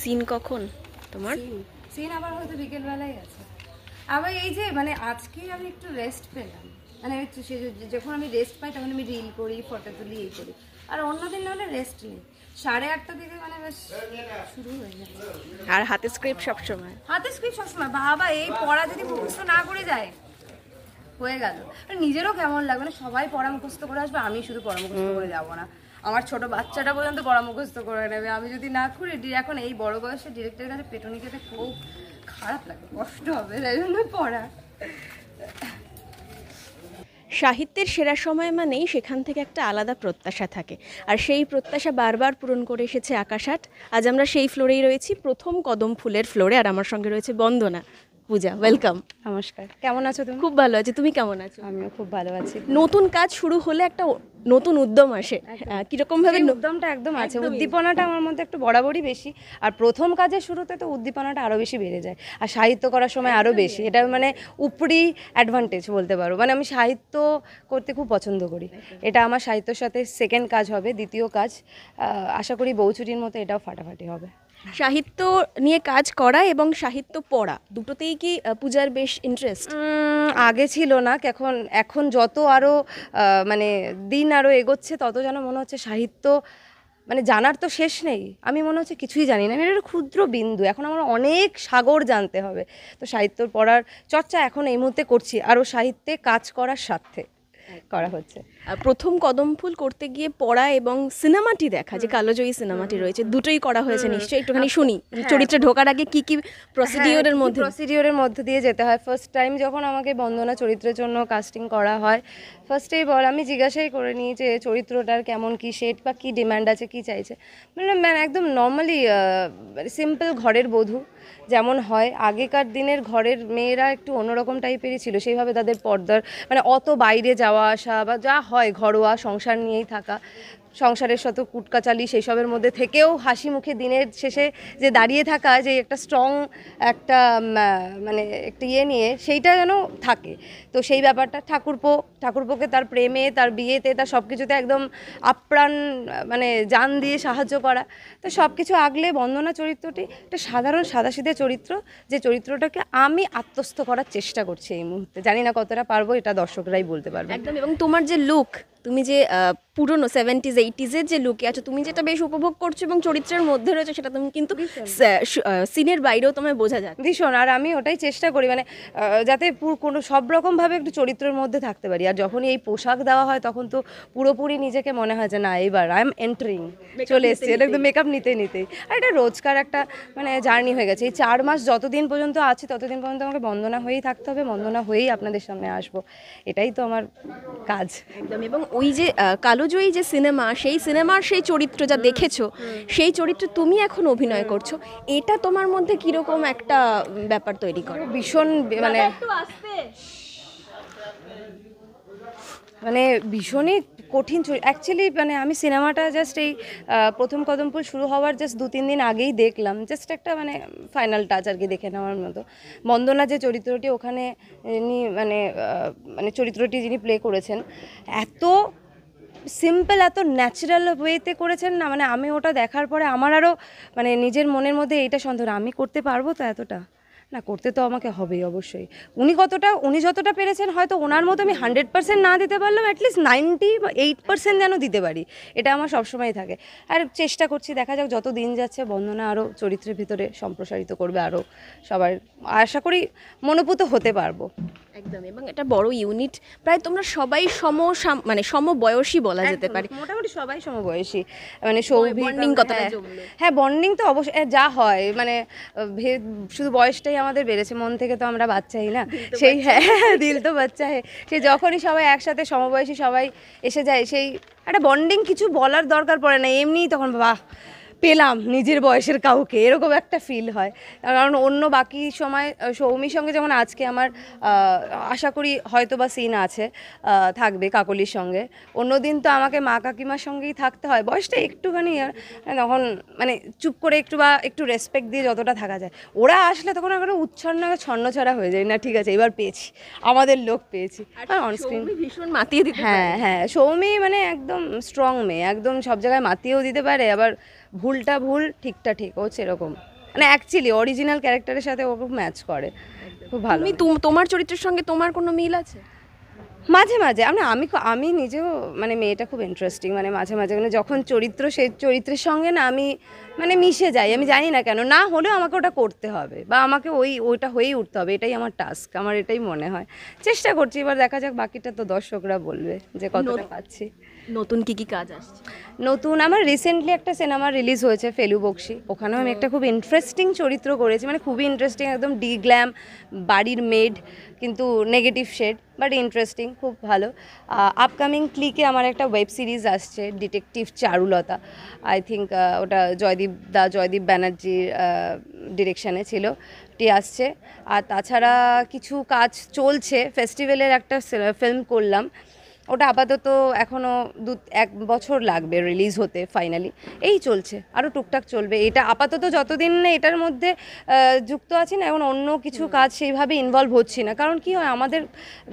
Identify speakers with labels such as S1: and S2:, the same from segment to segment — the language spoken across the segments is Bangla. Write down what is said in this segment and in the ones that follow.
S1: সিন কখন তোমার?
S2: সিন আবার হয়তো বিকেলবেলায় আছে। আবার এই যে মানে আজকে আমি একটু রেস্ট পেলাম, মানে যখন আমি রেস্ট পাই তখন আমি রিল করি, ফটো তুলি, এই করি। আর অন্যদিন না হলে রেস্ট নেই, 8:30 থেকে মানে বেশ শুরু হয়ে যায়।
S1: আর হাতে স্ক্রিপ্ট সবসময়?
S2: হাতে স্ক্রিপ্ট সবসময়। বাবা এই পড়া যদি মুখস্থ না করে যায় হয়ে গেল। নিজেরও কেমন লাগে, মানে সবাই পড়া মুখস্থ করে আসবে, আমি শুধু পড়া মুখস্থ করে যাবো না। আমার ছোট বাচ্চাটা পর্যন্ত পড়া মুখস্থ করে নেবে, আমি যদি না করি। এখন এই বড় বয়সে ডিরেক্টরের কাছে পেটুনি খেতে খুব খারাপ লাগে, কষ্ট হবে, তাই জন্য পড়া।
S1: সাহিত্যের সেরা সময় মানেই সেখান থেকে একটা আলাদা প্রত্যাশা থাকে, আর সেই প্রত্যাশা বারবার পূরণ করে এসেছে আকাশ আট। আজ আমরা সেই ফ্লোরেই রয়েছি, প্রথম কদম ফুলের ফ্লোরে, আর আমার সঙ্গে রয়েছে বন্দনা। পূজা, ওয়েলকাম।
S2: নমস্কার, কেমন আছো তুমি?
S1: খুব ভালো আছি, তুমি কেমন আছো?
S2: আমিও খুব ভালো আছি।
S1: নতুন কাজ শুরু হলে একটা নতুন উদ্যম আসে, কিরকম ভাবে?
S2: উদ্যমটা একদম আছে, উদ্দীপনাটা আমার মধ্যে একটু বরাবরই বেশি। আর প্রথম কাজের শুরুতে তো উদ্দীপনাটা আরো বেশি বেড়ে যায়, আর সাহিত্য করার সময় আরো বেশি। এটা মানে উপরি অ্যাডভান্টেজ বলতে পারো। মানে আমি সাহিত্য করতে খুব পছন্দ করি। এটা আমার সাহিত্যের সাথে সেকেন্ড কাজ হবে, দ্বিতীয় কাজ। আশা করি বউচুরির মতো এটাও ফাটাফাটি হবে।
S1: সাহিত্য নিয়ে কাজ করা এবং সাহিত্য পড়া দুটোতেই কি পূজার বেশ ইন্টারেস্ট?
S2: আগে ছিল না, এখন যত আরও মানে দিন আরও এগোচ্ছে তত যেন মনে হচ্ছে সাহিত্য মানে জানার তো শেষ নেই। আমি মনে হচ্ছে কিছুই জানি না, আমি একটা ক্ষুদ্র বিন্দু, এখন আমার অনেক সাগর জানতে হবে। তো সাহিত্য পড়ার চর্চা এখন এই মুহূর্তে করছি, আরও সাহিত্যে কাজ করার স্বার্থে করা হচ্ছে।
S1: প্রথম কদম ফুল করতে গিয়ে পড়া এবং সিনেমাটি দেখা, যে কালোজয়ী সিনেমাটি রয়েছে, দুটোই করা হয়েছে নিশ্চয়ই, একটুখানি শুনি। চরিত্রে ঢোকার আগে কি কি
S2: প্রসিডিওরের মধ্যে দিয়ে যেতে হয়। ফার্স্ট টাইম যখন আমাকে বন্দনা চরিত্রের জন্য কাস্টিং করা হয়, ফার্স্টেই আমি জিজ্ঞাসাই করে নিই যে চরিত্রটার কেমন কি শেড বা কী ডিমান্ড আছে, কি চাইছে। মানে একদম নর্মালি সিম্পল ঘরের বধূ যেমন হয়, আগেকার দিনের ঘরের মেয়েরা একটু অন্যরকম টাইপেরই ছিল, সেইভাবে তাদের পর্দার মানে অত বাইরে যাওয়া আসা বা যা হয় ঘরোয়া সংসার নিয়েই থাকা, সংসারের সাথে কুটকাচালি সেই সবের মধ্যে থেকেও হাসি মুখে দিনের শেষে যে দাঁড়িয়ে থাকা, যে একটা স্ট্রং একটা মানে একটা নিয়ে সেইটা যেন থাকে। তো সেই ব্যাপারটা ঠাকুরপোকে তার প্রেমে, তার বিয়েতে, তার সব কিছুতে একদম আপ্রাণ মানে জান দিয়ে সাহায্য করা। তো সব কিছু আগলে বন্দনা চরিত্রটি একটা সাধারণ সাদাসিধে চরিত্র, যে চরিত্রটাকে আমি আত্মস্থ করার চেষ্টা করছি এই মুহূর্তে। জানি না কতটা পারবো, এটা দর্শকরাই বলতে পারবে।
S1: একদম। এবং তোমার যে লুক, তুমি যে পুরনো 70s 80s যে লুকে আছো, তুমি যেটা বেশ উপভোগ করছো এবং চরিত্রের মধ্যে রয়েছে, সেটা তুমি কিন্তু সিনের বাইরেও তোমায় বোঝা যায়
S2: ভীষণ। আর আমি ওটাই চেষ্টা করি, মানে যাতে কোনো সব রকমভাবে একটু চরিত্রের মধ্যে থাকতে পারি। আর যখনই এই পোশাক দেওয়া হয় তখন তো পুরোপুরি নিজেকে মনে হয় যে না, এবার আই এম এন্টারিং, চলে এসেছি, এটা একদম মেকআপ নিতেই। আর এটা রোজকার একটা মানে জার্নি হয়ে গেছে। এই 4 মাস যতদিন পর্যন্ত আছি ততদিন পর্যন্ত আমাকে বন্দনা হয়েই থাকতে হবে, বন্দনা হয়েই আপনাদের সামনে আসবো, এটাই তো আমার কাজ।
S1: একদম। এবং ওই যে কালোজয়ী যে সিনেমা, সেই সিনেমার সেই চরিত্র যা দেখেছো, সেই চরিত্রে তুমি এখন অভিনয় করছো, এটা তোমার মধ্যে কিরকম একটা ব্যাপার তৈরি করে?
S2: ভীষণ মানে ভীষণই কঠিন অ্যাকচুয়ালি। মানে আমি সিনেমাটা জাস্ট এই প্রথম কদম ফুল শুরু হওয়ার জাস্ট 2-3 দিন আগেই দেখলাম, জাস্ট একটা মানে ফাইনাল টাচ আর কি দেখে নেওয়ার মতো। বন্দনা যে চরিত্রটি ওখানে মানে চরিত্রটি যিনি প্লে করেছেন, এত সিম্পল, এত ন্যাচারাল ওয়েতে করেছেন না, মানে আমি ওটা দেখার পরে আমার আরও মানে নিজের মনের মধ্যে এইটা সন্দেহ, আমি করতে পারবো তো এতটা, না করতে তো আমাকে হবেই অবশ্যই। উনি যতটা পেরেছেন, হয়তো ওনার মতো আমি 100% না দিতে পারলাম, অ্যাটলিস্ট 98% যেন দিতে পারি, এটা আমার সবসময় থাকে। আর চেষ্টা করছি, দেখা যাক যত দিন যাচ্ছে বন্দনা আরও চরিত্রের ভিতরে সম্প্রসারিত করবে, আরও সবার আশা করি মনোভূত হতে পারবো।
S1: একদম। এবং এটা বড় ইউনিট, প্রায় তোমরা সবাই মানে সমবয়সী বলা যেতে পারে,
S2: মোটামুটি সবাই সমবয়সী। মানে সৌভিক
S1: কতটা?
S2: হ্যাঁ, বন্ডিং তো অবশ্যই যা হয়, মানে শুধু বয়সটাই আমাদের বেড়েছে, মন থেকে তো আমরা বাচ্চাই না, সেই হ্যাঁ দিল তো বাচ্চা হ্যাঁ। সে যখনই সবাই একসাথে সমবয়সী সবাই এসে যায়, সেই একটা বন্ডিং, কিছু বলার দরকার পড়ে না, এমনিই তখন বাহ পেলাম নিজের বয়সের কাউকে, এরকম একটা ফিল হয়। কারণ অন্য বাকি সময় সৌমির সঙ্গে যেমন আজকে আমার আশা করি হয়তো বা সিন আছে, থাকবে কাকলির সঙ্গে, অন্যদিন তো আমাকে মা কাকিমার সঙ্গেই থাকতে হয়, বয়সটা একটুখানি তখন মানে চুপ করে একটু রেসপেক্ট দিয়ে যতটা থাকা যায়। ওরা আসলে তখন একটা উচ্ছন্ন ছন্নছাড়া হয়ে যায়, না ঠিক আছে এবার পেয়েছি, আমাদের লোক পেয়েছি। অনস্ক্রিন
S1: ভীষণ মাতিয়ে দিতে
S2: হ্যাঁ সৌমি মানে একদম স্ট্রং মেয়ে, একদম সব জায়গায় মাতিয়েও দিতে পারে, আবার ভুলটা ভুল ঠিকটা ঠিক, ও সেরকম। মানে অ্যাকচুয়ালি অরিজিনাল ক্যারেক্টারের সাথে ও খুব ম্যাচ করে, খুব ভালো।
S1: তোমার চরিত্রের সঙ্গে তোমার কোনো মিল আছে?
S2: মাঝে মাঝে আমি নিজেও মানে মেয়েটা খুব ইন্টারেস্টিং, মানে মাঝে মাঝে মানে যখন সেই চরিত্রের সঙ্গে না আমি মানে মিশে যাই, আমি জানি না কেন, না হলেও আমাকে ওটা করতে হবে বা আমাকে ওইটা হয়েই উঠতে হবে, এটাই আমার টাস্ক, আমার এটাই মনে হয়। চেষ্টা করছি, এবার দেখা যাক, বাকিটা তো দর্শকরা বলবে যে কতটা পাচ্ছি।
S1: নতুন কি কাজ আসছে?
S2: নতুন আমার রিসেন্টলি একটা সিনেমা রিলিজ হয়েছে ফেলু বক্সি, ওখানেও আমি একটা খুব ইন্টারেস্টিং চরিত্র করেছি, মানে খুবই ইন্টারেস্টিং, একদম গ্ল্যাম বাড়ির মেড কিন্তু নেগেটিভ শেড, বাট ইন্টারেস্টিং, খুব ভালো। আপকামিং ক্লিকে আমার একটা ওয়েব সিরিজ আসছে ডিটেকটিভ চারুলতা, আই থিঙ্ক ওটা জয়দীপ ব্যানার্জির ডিরেকশানে ছিল, আসছে। আর তাছাড়া কিছু কাজ চলছে, ফেস্টিভ্যালের একটা ফিল্ম করলাম, ওটা আপাতত এখনও 1 বছর লাগবে রিলিজ হতে ফাইনালি, এই চলছে, আরও টুকটাক চলবে। এটা আপাতত যতদিন না এটার মধ্যে যুক্ত আছি না, এখন অন্য কিছু কাজ সেইভাবে ইনভলভ হচ্ছি না, কারণ কি হয় আমাদের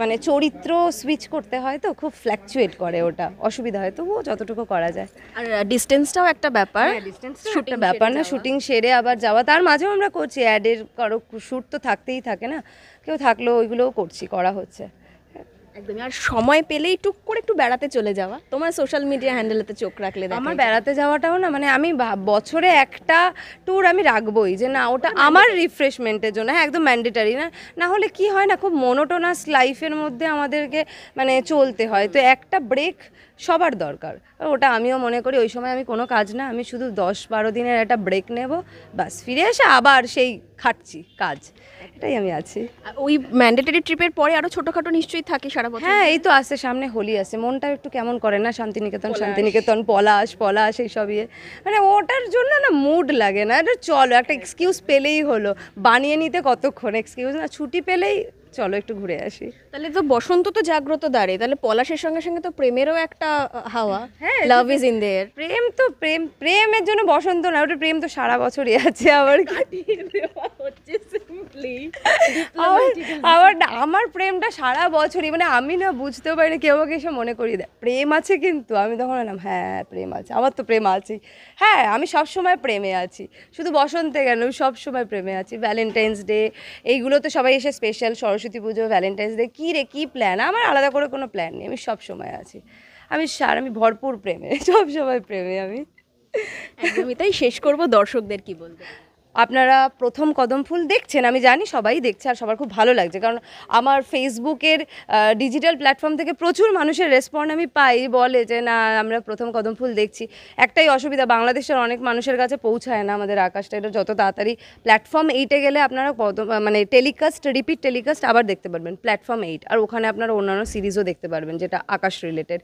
S2: মানে চরিত্র সুইচ করতে হয় তো, খুব ফ্ল্যাকচুয়েট করে, ওটা অসুবিধা হয়, তবুও যতটুকু করা যায়।
S1: আর ডিস্টেন্সটাও একটা ব্যাপার,
S2: একটা ব্যাপার না, শুটিং সেরে আবার যাওয়া, তার মাঝেও আমরা করছি, অ্যাডের কারো শ্যুট তো থাকতেই থাকে না, কেউ থাকলেও ওইগুলোও করা হচ্ছে।
S1: একদমই। আর সময় পেলেই টুক করে একটু বেড়াতে চলে যাওয়া, তোমার সোশ্যাল মিডিয়া হ্যান্ডেলেতে চোখ রাখলে
S2: আমার বেড়াতে যাওয়াটাও না, মানে আমি বছরে একটা ট্যুর আমি রাখবই, যে না ওটা আমার রিফ্রেশমেন্টের জন্য, হ্যাঁ একদম ম্যান্ডেটারি, না হলে কি হয় না, খুব মনোটোনাস লাইফের মধ্যে আমাদেরকে মানে চলতে হয়, তো একটা ব্রেক সবার দরকার, ওটা আমিও মনে করি। ওই সময় আমি কোনো কাজ না, আমি শুধু 10-12 দিনের একটা ব্রেক নেব, বাস ফিরে এসে আবার সেই খাটছি কাজ, এটাই আমি আছি।
S1: ওই ম্যান্ডেটরি ট্রিপের পরে আরো ছোটখাটো নিশ্চয়ই থাকে সারা বছর।
S2: হ্যাঁ এই তো আসছে সামনে হোলি আছে, মনটা একটু কেমন করে না, শান্তিনিকেতন পলাশ এইসব মানে ওটার জন্য না মুড লাগে না, এটা চলো একটা এক্সকিউজ পেলেই হলো, বানিয়ে নিতে কতক্ষণ এক্সকিউজ, না ছুটি পেলেই চলো একটু ঘুরে আসি।
S1: তাহলে তো বসন্ত তো জাগ্রত দ্বারে, তাহলে পলাশের সঙ্গে সঙ্গে তো প্রেমেরও একটা হাওয়া,
S2: হ্যাঁ
S1: লাভ ইজ ইন দেয়ার।
S2: প্রেমের জন্য বসন্ত না, ওটা প্রেম তো সারা বছরই আছে, আবার আমার প্রেমটা সারা বছরই, মানে আমি না বুঝতেও পারি না, কেউ আমাকে এসে মনে করিয়ে দেয় প্রেম আছে, কিন্তু আমি তখন এলাম হ্যাঁ প্রেম আছে, আমার তো প্রেম আছেই, হ্যাঁ আমি সবসময় প্রেমে আছি, শুধু বসন্তে কেন, আমি সবসময় প্রেমে আছি। ভ্যালেন্টাইন্স ডে এইগুলো তো সবাই এসে স্পেশাল, সরস্বতী পুজো, ভ্যালেন্টাইন্স ডে, কী রে কী প্ল্যান, আমার আলাদা করে কোনো প্ল্যান নেই, আমি সবসময় আছি, আমি ভরপুর প্রেমে, সবসময় প্রেমে আমি।
S1: একদমই তাই। শেষ করব, দর্শকদের কি বলবো?
S2: আপনারা প্রথম কদম ফুল দেখছেন, আমি জানি সবাই দেখছে আর সবার খুব ভালো লাগছে, কারণ আমার ফেসবুকের ডিজিটাল প্ল্যাটফর্ম থেকে প্রচুর মানুষের রেসপন্ড আমি পাই, বলে যে না আমরা প্রথম কদম ফুল দেখছি। একটাই অসুবিধা, বাংলাদেশের অনেক মানুষের কাছে পৌঁছায় না আমাদের আকাশটা, এটা যত তাড়াতাড়ি প্ল্যাটফর্ম 8-এ গেলে আপনারা মানে রিপিট টেলিকাস্ট আবার দেখতে পারবেন প্ল্যাটফর্ম 8, আর ওখানে আপনারা অন্যান্য সিরিজও দেখতে পারবেন যেটা আকাশ রিলেটেড।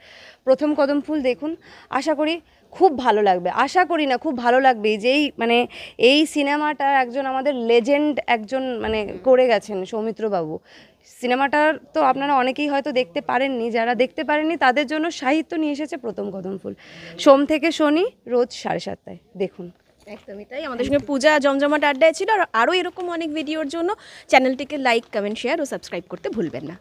S2: প্রথম কদম ফুল দেখুন, আশা করি খুব ভালো লাগবে, আশা করি না খুব ভালো লাগবে, যেই মানে এই সিনেমাটা একজন আমাদের লেজেন্ড একজন মানে করে গেছেন সৌমিত্রবাবু, সিনেমাটার তো আপনারা অনেকেই হয়তো দেখতে পারেননি, যারা দেখতে পারেননি তাদের জন্য সাহিত্য নিয়ে এসেছে প্রথম কদম ফুল, সোম থেকে শনি রোজ 7:30 দেখুন।
S1: একদমই তাই। আমাদের সঙ্গে পূজা জমজমাট আড্ডায় ছিল, আর আরও এরকম অনেক ভিডিওর জন্য চ্যানেলটিকে লাইক, কমেন্ট, শেয়ার ও সাবস্ক্রাইব করতে ভুলবেন না।